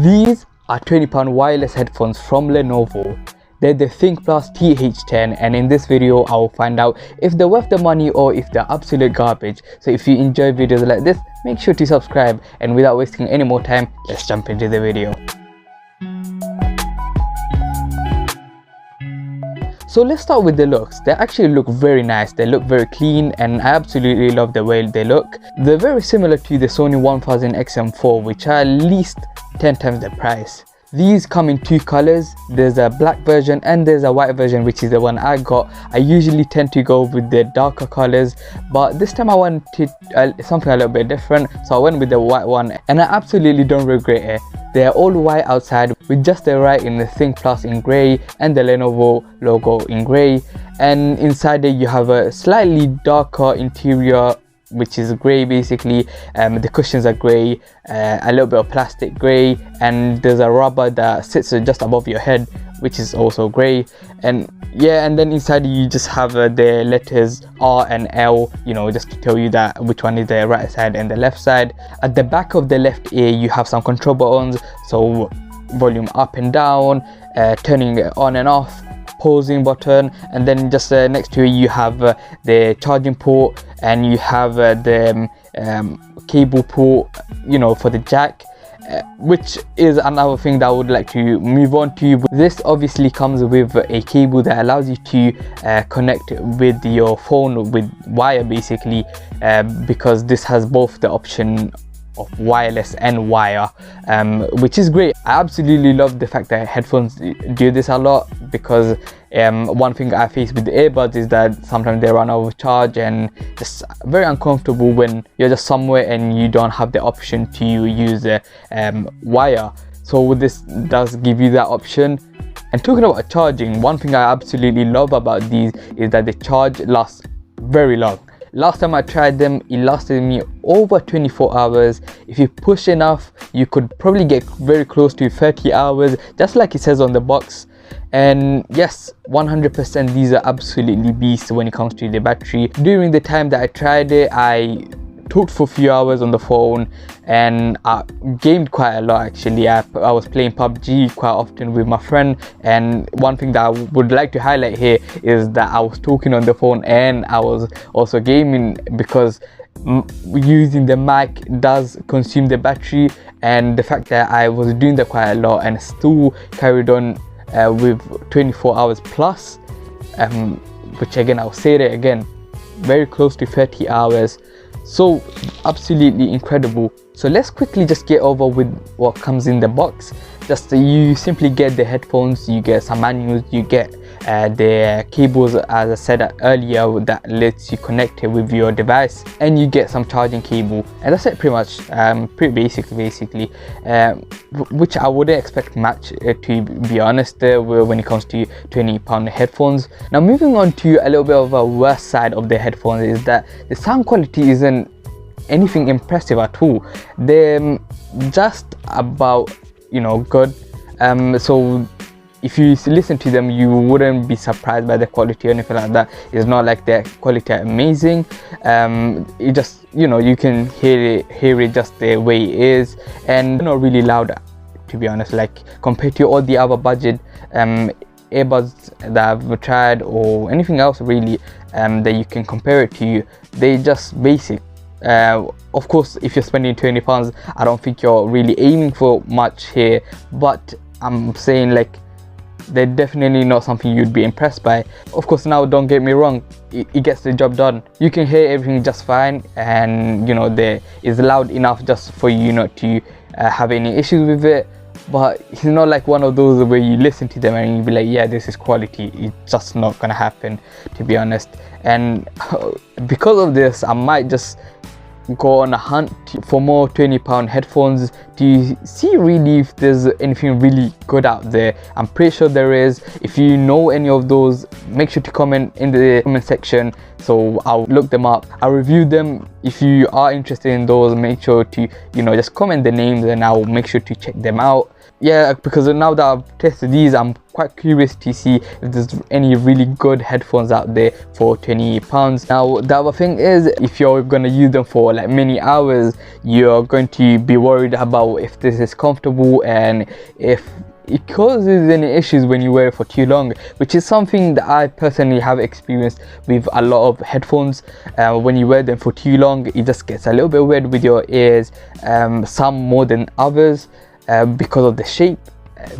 These are £20 wireless headphones from Lenovo. They're the Thinkplus TH10, and in this video I will find out if they're worth the money or if they're absolute garbage. So if you enjoy videos like this, make sure to subscribe, and without wasting any more time, let's jump into the video. So let's start with the looks. They actually look very nice. They look very clean, and I absolutely love the way they look. They're very similar to the Sony 1000XM4, which are at least 10 times the price. These come in two colors. There's a black version and there's a white version, which is the one I got. I usually tend to go with the darker colors, but this time I wanted something a little bit different, so I went with the white one, and I absolutely don't regret it. They're all white outside with just the right in the Thinkplus in grey and the Lenovo logo in grey, and inside there you have a slightly darker interior, which is grey basically. The cushions are grey, a little bit of plastic grey, and there's a rubber that sits just above your head, which is also grey. And yeah, and then inside you just have the letters R and L, you know, just to tell you that which one is the right side and the left side. At the back of the left ear you have some control buttons, so volume up and down, turning it on and off, pausing button, and then just next to it you have the charging port, and you have the cable port, you know, for the jack, which is another thing that I would like to move on to. This obviously comes with a cable that allows you to connect with your phone with wire basically, because this has both the option of wireless and wire, which is great. I absolutely love the fact that headphones do this a lot, because one thing I face with the earbuds is that sometimes they run out of charge, and just very uncomfortable when you're just somewhere and you don't have the option to use the wire. So this does give you that option. And talking about charging, one thing I absolutely love about these is that the charge lasts very long. Last time I tried them, it lasted me over 24 hours. If you push enough, you could probably get very close to 30 hours, just like it says on the box. And yes, 100% these are absolutely beasts when it comes to the battery. During the time that I tried it, I talked for a few hours on the phone, and I gamed quite a lot actually. I was playing PUBG quite often with my friend, and one thing that I would like to highlight here is that I was talking on the phone and I was also gaming, because using the mic does consume the battery. And the fact that I was doing that quite a lot and still carried on with 24 hours plus, which again, I'll say that again, very close to 30 hours. So absolutely incredible. So let's quickly just get over with what comes in the box. Just you simply get the headphones, you get some manuals, you get the cables, as I said earlier, that lets you connect it with your device, and you get some charging cable, and that's it pretty much. Pretty basic basically, which I wouldn't expect much to be honest when it comes to £20 headphones. Now moving on to a little bit of a worse side of the headphones is that the sound quality isn't anything impressive at all. They're just about, you know, good. So if you listen to them, you wouldn't be surprised by the quality or anything like that. It's not like the quality are amazing. It just, you know, you can hear it just the way it is, and not really loud to be honest, like compared to all the other budget earbuds that I've tried or anything else really that you can compare it to. They just basic. Of course, if you're spending £20, I don't think you're really aiming for much here, but I'm saying like they're definitely not something you'd be impressed by. Of course, now don't get me wrong, it gets the job done. You can hear everything just fine, and you know, there is loud enough just for you not to have any issues with it. But it's not like one of those where you listen to them and you be like, yeah, this is quality. It's just not gonna happen, to be honest. And because of this, I might just go on a hunt for more £20 headphones to see really if there's anything really good out there. I'm pretty sure there is. If you know any of those, make sure to comment in the comment section, so I'll look them up, I'll review them. If you are interested in those, make sure to, you know, just comment the names and I'll make sure to check them out. Yeah, because now that I've tested these, I'm quite curious to see if there's any really good headphones out there for £28. Now the other thing is, if you're gonna use them for like many hours, you're going to be worried about if this is comfortable and if it causes any issues when you wear it for too long, which is something that I personally have experienced with a lot of headphones. When you wear them for too long, it just gets a little bit weird with your ears, some more than others, because of the shape,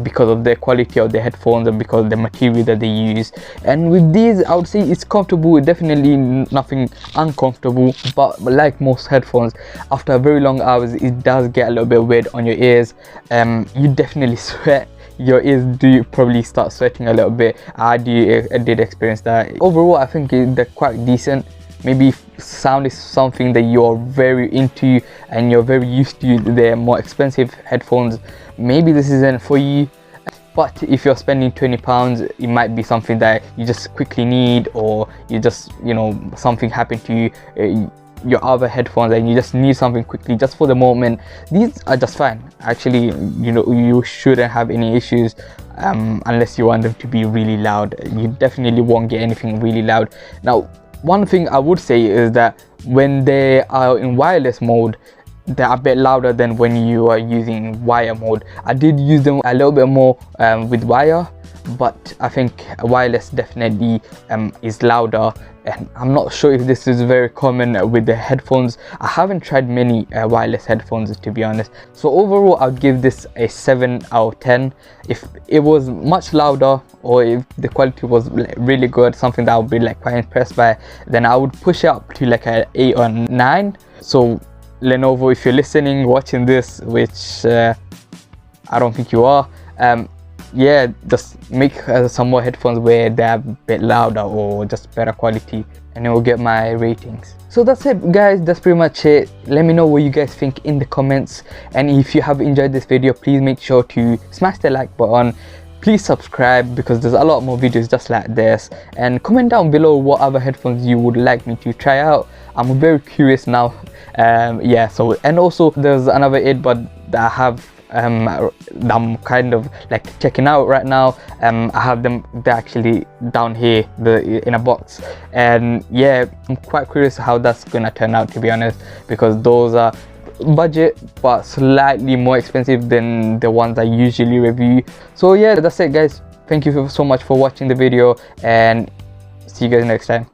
because of the quality of the headphones, and because of the material that they use. And with these, I would say it's comfortable, definitely nothing uncomfortable, but like most headphones, after very long hours it does get a little bit weird on your ears. You definitely sweat, your ears do probably start sweating a little bit. I did experience that. Overall, I think they're quite decent. Maybe sound is something that you're very into and you're very used to the more expensive headphones, maybe this isn't for you. But if you're spending £20, it might be something that you just quickly need, or you just, you know, something happened to you, your other headphones, and you just need something quickly just for the moment. These are just fine. Actually, you know, you shouldn't have any issues unless you want them to be really loud. You definitely won't get anything really loud. Now, one thing I would say is that when they are in wireless mode, they're a bit louder than when you are using wire mode. I did use them a little bit more with wire, but I think wireless definitely is louder, and I'm not sure if this is very common with the headphones. I haven't tried many wireless headphones, to be honest. So overall, I'll give this a 7 out of 10. If it was much louder, or if the quality was really good, something that I would be like quite impressed by, then I would push it up to like an 8 or 9. So Lenovo, if you're listening, watching this, which I don't think you are, yeah, just make some more headphones where they're a bit louder or just better quality, and it will get my ratings. So that's it, guys. That's pretty much it. Let me know what you guys think in the comments, and if you have enjoyed this video, please make sure to smash the like button. Please subscribe, because there's a lot more videos just like this, and comment down below what other headphones you would like me to try out. I'm very curious now. Yeah, so, and also there's another earbud that I have that I'm kind of like checking out right now. I have them, they're actually down here in a box, and yeah, I'm quite curious how that's gonna turn out, to be honest, because those are budget but slightly more expensive than the ones I usually review. So yeah, that's it, guys. Thank you so much for watching the video, and see you guys next time.